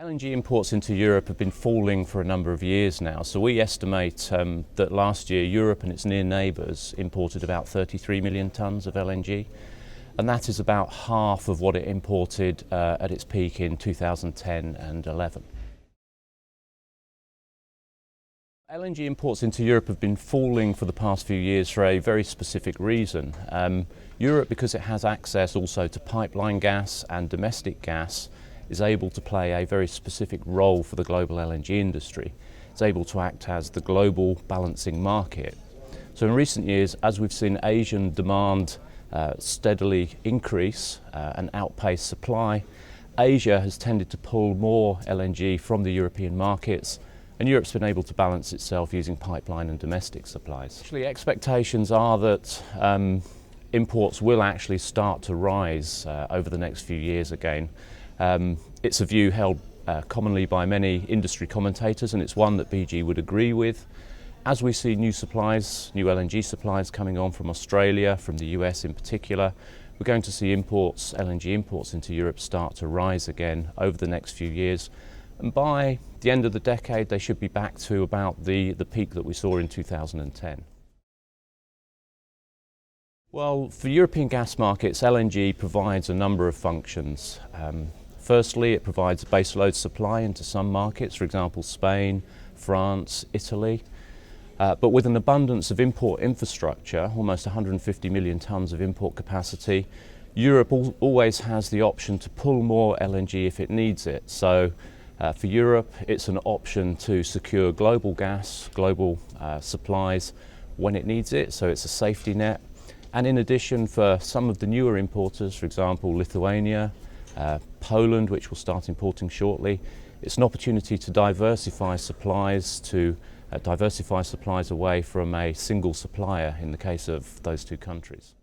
LNG imports into Europe have been falling for a number of years now, so we estimate that last year Europe and its near neighbours imported about 33 million tonnes of LNG, and that is about half of what it imported at its peak in 2010 and 11. LNG imports into Europe have been falling for the past few years for a very specific reason. Europe, because it has access also to pipeline gas and domestic gas, is able to play a very specific role for the global LNG industry. It's able to act as the global balancing market. So in recent years, as we've seen Asian demand steadily increase and outpace supply, Asia has tended to pull more LNG from the European markets, and Europe's been able to balance itself using pipeline and domestic supplies. Actually, expectations are that imports will actually start to rise over the next few years again. It's a view held commonly by many industry commentators, and it's one that BG would agree with. As we see new supplies, new LNG supplies coming on from Australia, from the US in particular, we're going to see LNG imports into Europe start to rise again over the next few years. And by the end of the decade, they should be back to about the peak that we saw in 2010. Well, for European gas markets, LNG provides a number of functions. Firstly, it provides a baseload supply into some markets, for example, Spain, France, Italy. But with an abundance of import infrastructure, almost 150 million tonnes of import capacity, Europe always has the option to pull more LNG if it needs it. So for Europe, it's an option to secure global gas, global supplies when it needs it, so it's a safety net. And in addition, for some of the newer importers, for example, Lithuania, Poland, which will start importing shortly, it's an opportunity to diversify supplies away from a single supplier in the case of those two countries.